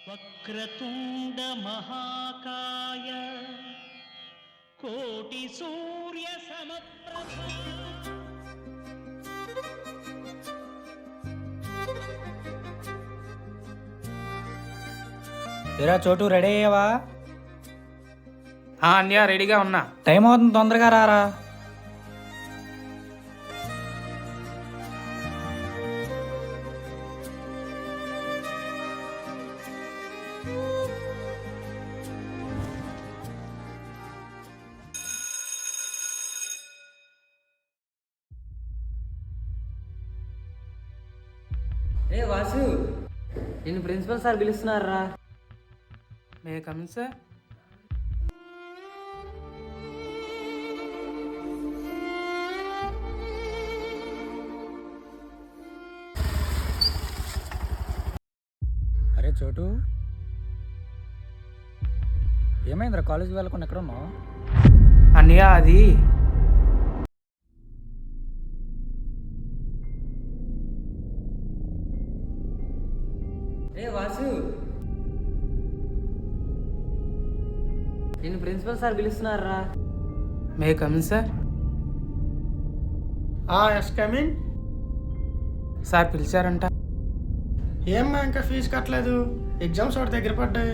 వక్రతుండ మహాకాయ కోటి సూర్య సమప్రభ. ఏరా చోటు రెడీ అయ్యావా? అన్నయ్య రెడీగా ఉన్నా. టైం అవుతుంది, తొందరగా రారా. ఏ వాసు, నేను ప్రిన్సిపల్ సార్ పిలుస్తున్నారా? May come in sir. అరే చోటు, ఏమైందిరా కాలేజీకి వెళ్ళకుండా ఎక్కడ ఉన్నావు? అన్నయ్య అది ఏ వాసు, నేను ప్రిన్సిపల్ సార్ పిలుస్తున్నారా? May come in sir. Yes come in. Sir పిలిచారంట. ఏమ్మా ఇంకా ఫీజు కట్టలేదు? ఎగ్జామ్స్ ఒకటి దగ్గర పడ్డాయి.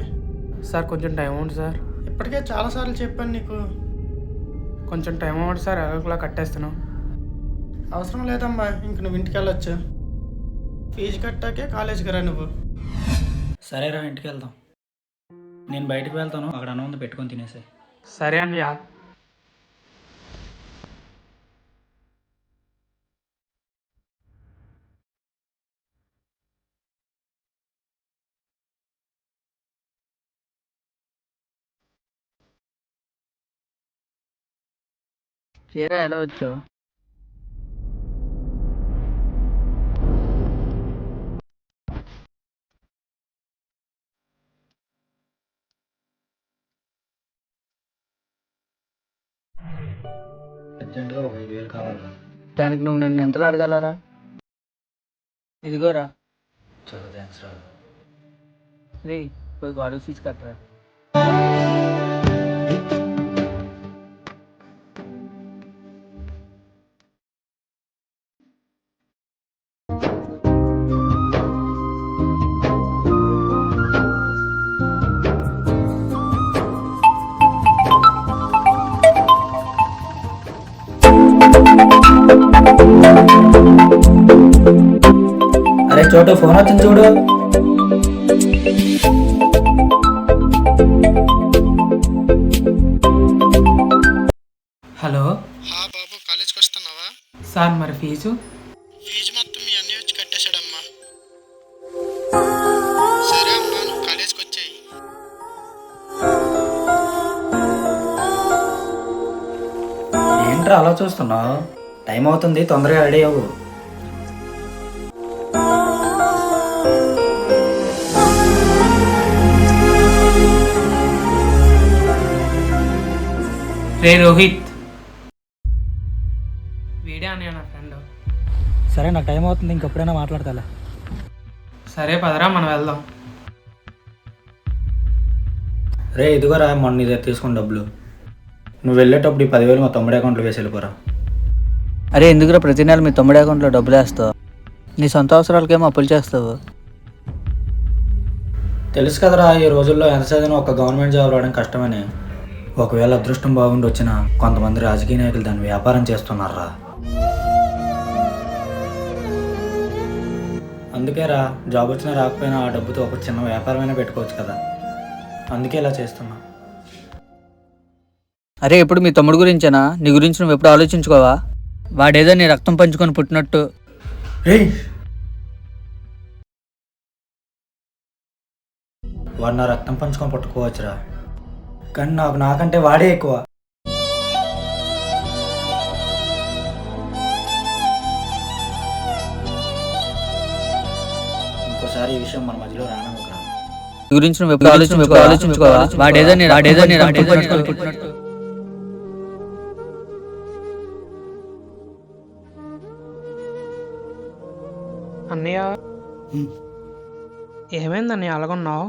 సార్ కొంచెం టైం అవ్వండి సార్. ఇప్పటికే చాలాసార్లు చెప్పాను నీకు. కొంచెం టైం అవ్వండి సార్, ఎలాగోలా కట్టేస్తాను. అవసరం లేదమ్మా, ఇంక నువ్వు ఇంటికి వెళ్ళొచ్చు. ఫీజు కట్టాకే కాలేజీకి రా నువ్వు. సరేరా, ఇంటికి వెళ్దాం. నేను బయటకు వెళ్తాను, అక్కడ అన్నం ఉంది, పెట్టుకొని తినేసాయి. సరే అన్నయ్య. చీర ఎలా వచ్చావు? అర్జెంటుగా 5,000 కావాలి. దానికి నువ్వు నన్ను ఎంతలో అడగలరా? ఇదిగోరా. చాలా థ్యాంక్స్ రా. రే, పోయి కాలేజ్ ఫీజు కట్టరా. అరే చోటు, ఫోన్ వచ్చింది చూడు. హలో బాబు, కాలేజ్కి వస్తున్నావా? సార్, మరి ఫీజు? ఫీజు మొత్తం మీ అన్నీ వచ్చి కట్టేశాడమ్మా. సరే అమ్మా, నువ్వు కాలేజ్కి వచ్చాయి. ఏంట్రా అలా చూస్తున్నావు? టైం అవుతుంది, తొందరగా రెడీ అవ్వు. రే రోహిత్, వీడే అన్నయ్య నా ఫ్రెండ్. సరే, నాకు టైం అవుతుంది, ఇంకెప్పుడైనా మాట్లాడతాలే. సరే పదరా, మనం వెళ్దాం. రే ఇదిగోరా, మొన్న ఇదే తీసుకుని డబ్బులు. నువ్వు వెళ్ళేటప్పుడు ఈ 10,000 మా తమ్ముడి అకౌంట్లో వేసి వెళ్ళిపోరా. అరే, ఎందుకురా ప్రతి నెల మీ తమ్ముడి అకౌంట్లో డబ్బులు వేస్తావు? నీ సొంత అవసరాలకేమో అప్పులు చేస్తావు. తెలుసు కదరా, ఈ రోజుల్లో ఎంత చదివినా ఒక గవర్నమెంట్ జాబ్ రావడం కష్టమని. ఒకవేళ అదృష్టం బాగుండి వచ్చినా కొంతమంది రాజకీయ నాయకులు దాన్ని వ్యాపారం చేస్తున్నారా. అందుకేరా, జాబ్ వచ్చినా రాకపోయినా ఆ డబ్బుతో ఒక చిన్న వ్యాపారమైనా పెట్టుకోవచ్చు కదా. అందుకే ఇలా చేస్తున్నా. అరే, ఎప్పుడు మీ తమ్ముడు గురించేనా? నీ గురించి నువ్వు ఎప్పుడు ఆలోచించుకోవా? వాడేదో నీ రక్తం పంచుకొని పుట్టినట్టు. వాడు నా రక్తం పంచుకొని పట్టుకోవచ్చురా, కానీ నాకంటే వాడే ఎక్కువ. ఇంకోసారి ఈ విషయం మన మధ్యలో రానమ్మకరా. గురించి నువ్వు ఎప్పుడు ఆలోచించుకోవా? వాడేదో నీ రక్తం పంచుకొని పుట్టినట్టు. అన్నయ్య, ఏమైంది అన్నయ్య అలాగున్నావు?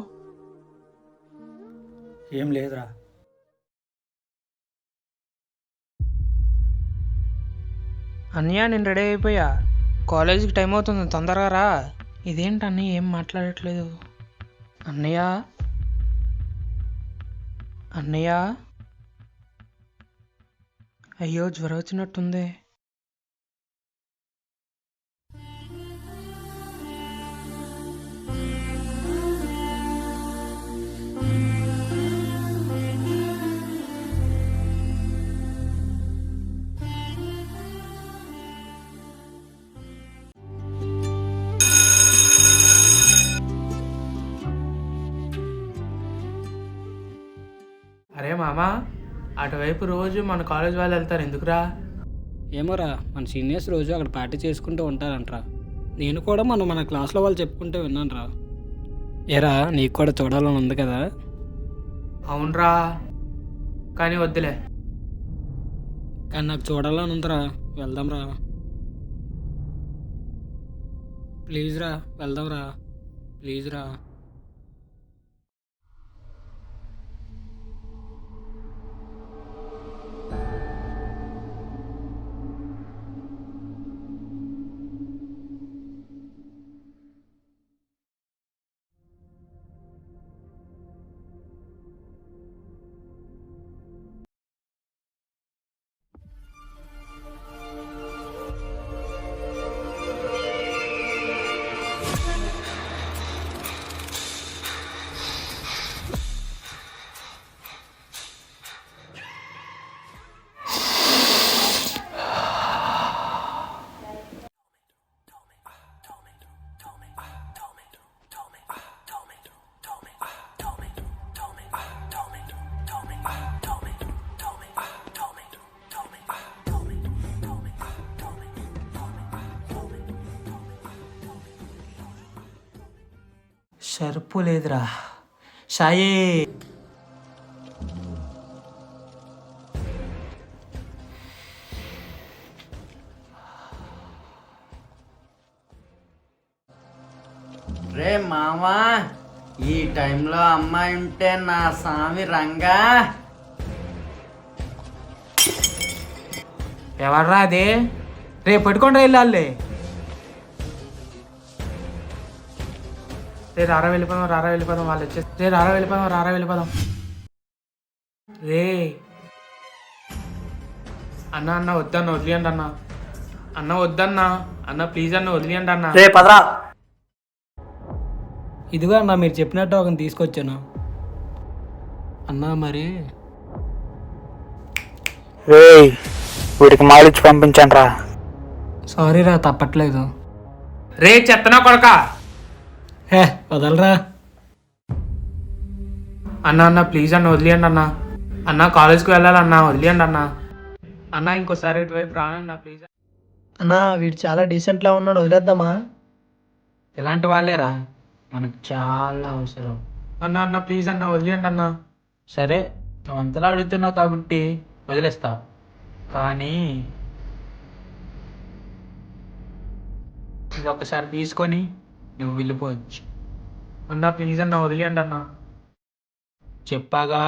ఏం లేదురా. అన్నయ్య నేను రెడీ అయిపోయా, కాలేజీకి టైం అవుతుంది, తొందరగా రా. ఇదేంటి అన్నయ్య ఏం మాట్లాడట్లేదు? అన్నయ్య అన్నయ్య, అయ్యో జ్వరం వచ్చినట్టుంది. అరే మామా, అటువైపు రోజు మన కాలేజ్ వాళ్ళు వెళ్తారు, ఎందుకురా? ఏమోరా, మన సీనియర్స్ రోజు అక్కడ పార్టీ చేసుకుంటూ ఉంటారంటరా. నేను కూడా మన క్లాస్లో వాళ్ళు చెప్పుకుంటూ విన్నానురా. ఏరా, నీకు కూడా చూడాలని ఉంది కదా? అవునరా, కానీ వద్దులే. కానీ నాకు చూడాలని ఉందిరా, వెళ్దాంరా. ప్లీజ్ రా, వెళ్దాంరా, ప్లీజ్ రా. షర్పు లేదురా షాయే. రే మావా, ఈ టైంలో అమ్మాయి ఉంటే నా సామి రంగా. ఎవర్రా అదే? రేపు పట్టుకొని వెళ్ళాలి. రే రారా వెళ్ళిపోదాం వాళ్ళు వచ్చేసి. రే రారా వెళ్ళిపోదాం. రే అన్న వద్దన్న, వదిలేయండి అన్న వద్దన్నా అన్న, ప్లీజ్ అన్న వదిలేయండి అన్న. రే పదరా. ఇదిగో అన్న, మీరు చెప్పినట్టు ఒకని తీసుకొచ్చాను అన్నా. మరి వీడికి మాలిచ్చి పంపించండి రా. సారీ రా, తప్పట్లేదు. రే చెత్తనా కొడక, హే వదలరా. అన్న ప్లీజ్ అన్న వదిలేయండి అన్న కాలేజ్కి వెళ్ళాలన్నా, వదిలేయండి అన్న ఇంకోసారి ఇటువైపు రానన్నా ప్లీజ్. అన్నా వీడు చాలా డీసెంట్లా ఉన్నాడు, వదిలేద్దామా? ఇలాంటి వాళ్ళేరా మనకు చాలా అవసరం. అన్న ప్లీజ్ అన్న వదిలేయండి అన్న. సరే, నువ్వు అంతలా అడుగుతున్నావు కాబట్టి వదిలేస్తా, కానీ ఇది ఒకసారి తీసుకొని నువ్వు వెళ్ళిపోవచ్చు. అన్న ప్లీజ్ అన్న వదిలేయండి అన్న. చెప్పాగా.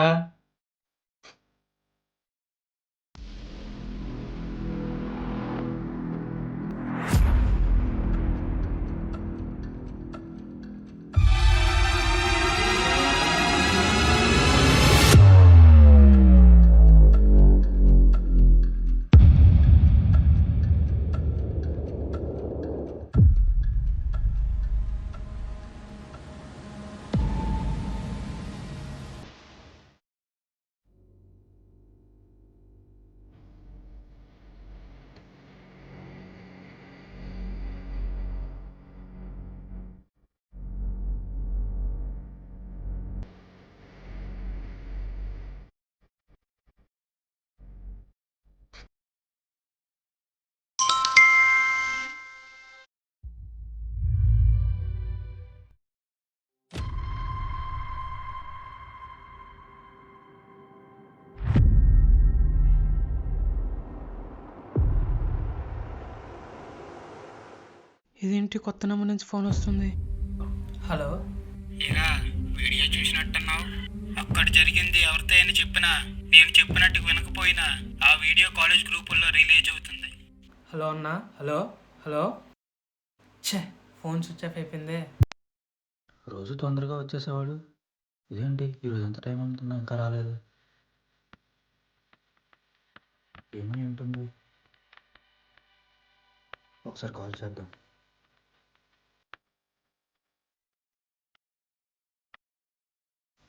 ఇదేంటి కొత్త నెంబర్ నుంచి ఫోన్ వస్తుంది? హలో. వీడియో చూసినట్టున్నావు, ఆ ఒక్కటి జరిగింది ఎవరితో అయినా చెప్పినా నేను చెప్పినట్టు వినకపోయినా ఆ వీడియో కాలేజ్ గ్రూపుల్లో రిలీజ్ అవుతుంది. హలో అన్నా, హలో హలో. ఛే, ఫోన్ స్విచ్ ఆఫ్ అయిపోయిందే. రోజు తొందరగా వచ్చేసేవాడు, ఇదేంటి ఈరోజు ఎంత టైం అవుతుందో ఇంకా రాలేదు? ఏమై ఉంటుంది? ఒకసారి కాల్ చేద్దాం.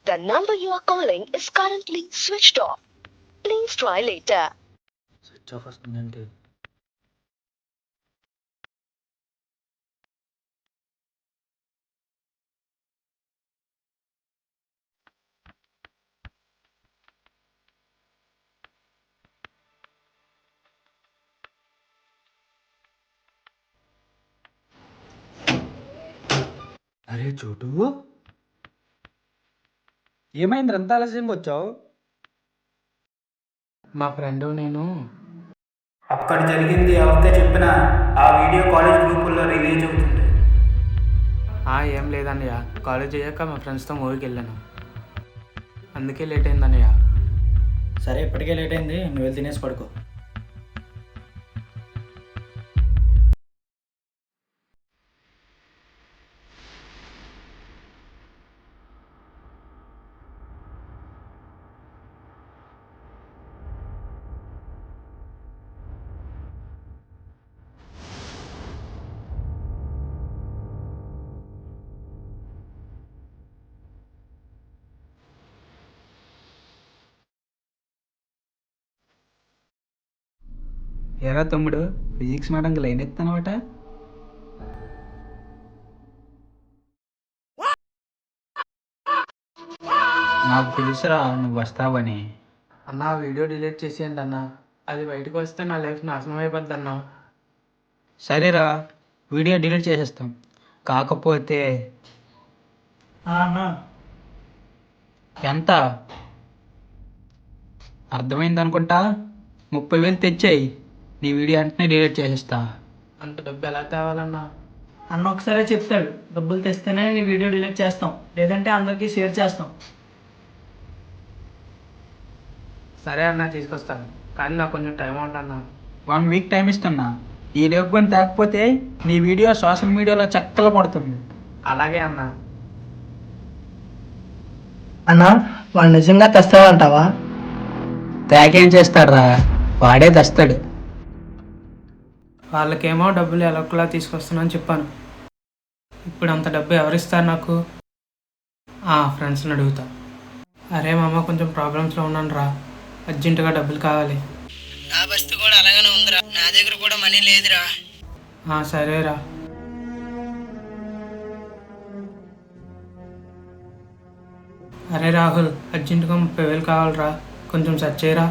The number you are calling is currently switched off. Please try later. Switch off వస్తుందేంటి? అరే చోటు, ఏమైంది అంత ఆలస్యంగా వచ్చావు? మా ఫ్రెండ్ నేను అక్కడ జరిగింది ఎవరితో చెప్పినా ఆ వీడియో కాలేజ్ గ్రూపుల్లో రిలీజ్ అవుతుంది. ఏం లేదన్నయ్య, కాలేజ్ అయ్యాక మా ఫ్రెండ్స్తో మూవీకి వెళ్ళాను, అందుకే లేట్ అయిందన్నయ్య. సరే ఇప్పటికే లేట్ అయింది, నువ్వు వెళ్ళి తినేసి పడుకో. ఎరా తమ్ముడు, ఫిజిక్స్ మేడంకి లైన్ ఎత్తానమాట. నాకు తెలుసురా నువ్వు వస్తావని. అన్న వీడియో డిలీట్ చేసేయండి అన్న, అది బయటకు వస్తే నా లైఫ్ నాశనం అయిపోద్ది అన్న. సరేరా, వీడియో డిలీట్ చేసేస్తాం. కాకపోతే ఎంత అర్థమైంది అనుకుంటా. 30,000 తెచ్చేయి, నీ వీడియో వెంటనే డిలీట్ చేసేస్తా. అంత డబ్బు ఎలా తేవాలన్నా? అన్న ఒకసారి చెప్తాడు, డబ్బులు తెస్తేనే నీ వీడియో డిలీట్ చేస్తాం, లేదంటే అందరికీ షేర్ చేస్తాం. సరే అన్న, తీసుకొస్తాను, కానీ నాకు కొంచెం టైం ఉండన్నా. 1 వీక్ టైం ఇస్తున్నా. ఈ లేకపోతే తేకపోతే నీ వీడియో సోషల్ మీడియాలో చక్కగా పడుతుంది. అలాగే అన్న. అన్న వాడు నిజంగా తెస్తాడంటావా? తేకేం చేస్తాడ్రా, వాడే తెస్తాడు. వాళ్ళకేమో డబ్బులు ఎలాగోలా తీసుకొస్తానని చెప్పాను. ఇప్పుడు అంత డబ్బు ఎవరిస్తారు నాకు? ఫ్రెండ్స్ని అడుగుతా. అరే మామ, కొంచెం ప్రాబ్లమ్స్లో ఉన్నాను రా, అర్జెంటుగా డబ్బులు కావాలి. నా బస్తు కూడా అలాగనే ఉందిరా, నా దగ్గర కూడా మనీ లేదురా. సరేరా. అరే రాహుల్, అర్జెంటుగా 30,000 కావాలిరా, కొంచెం సెర్చ్ చేయరా.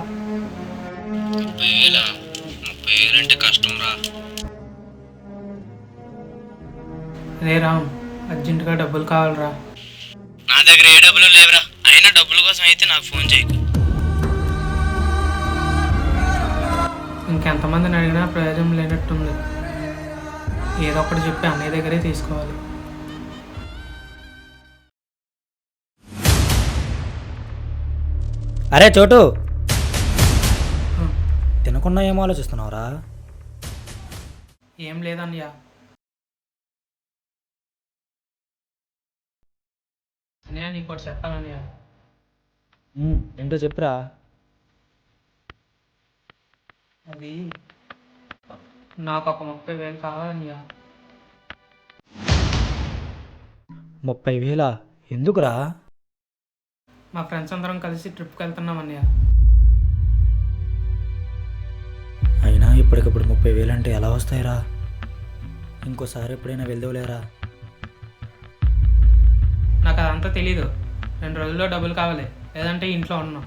30,000 అంటే కష్టం రా. అరే రామ్, అర్జెంటుగా డబ్బులు కావాలిరా. నా దగ్గర ఏ డబ్బులు లేవురా, అయినా డబ్బుల కోసం అయితే నాకు ఫోన్ చేయకు. ఇంకెంతమందిని అడిగినా ప్రయోజనం లేనట్టుంది. ఏదో ఒకటి చెప్పి అన్నయ్య దగ్గరే తీసుకోవాలి. అరే చోటు, తినకుండా ఏం ఆలోచిస్తున్నావురా? ఏం లేదన్నయ్య. అన్నయ్య నీకు ఒకటి చెప్పాలన్నయ్య. ఏంటో చెప్పురా. అది నాకు ఒక 30,000 కావాలన్నయ్య. 30,000? ఎందుకురా? మా ఫ్రెండ్స్ అందరం కలిసి ట్రిప్కి వెళ్తున్నాం అన్నయ్య. అయినా ఇప్పటికిప్పుడు 30,000 అంటే ఎలా వస్తాయిరా? ఇంకోసారి ఎప్పుడైనా వెళ్దావులేరా. నాకు అదంతా తెలీదు. 2 రోజుల్లో డబ్బులు కావాలి, లేదంటే ఇంట్లో ఉన్నాం.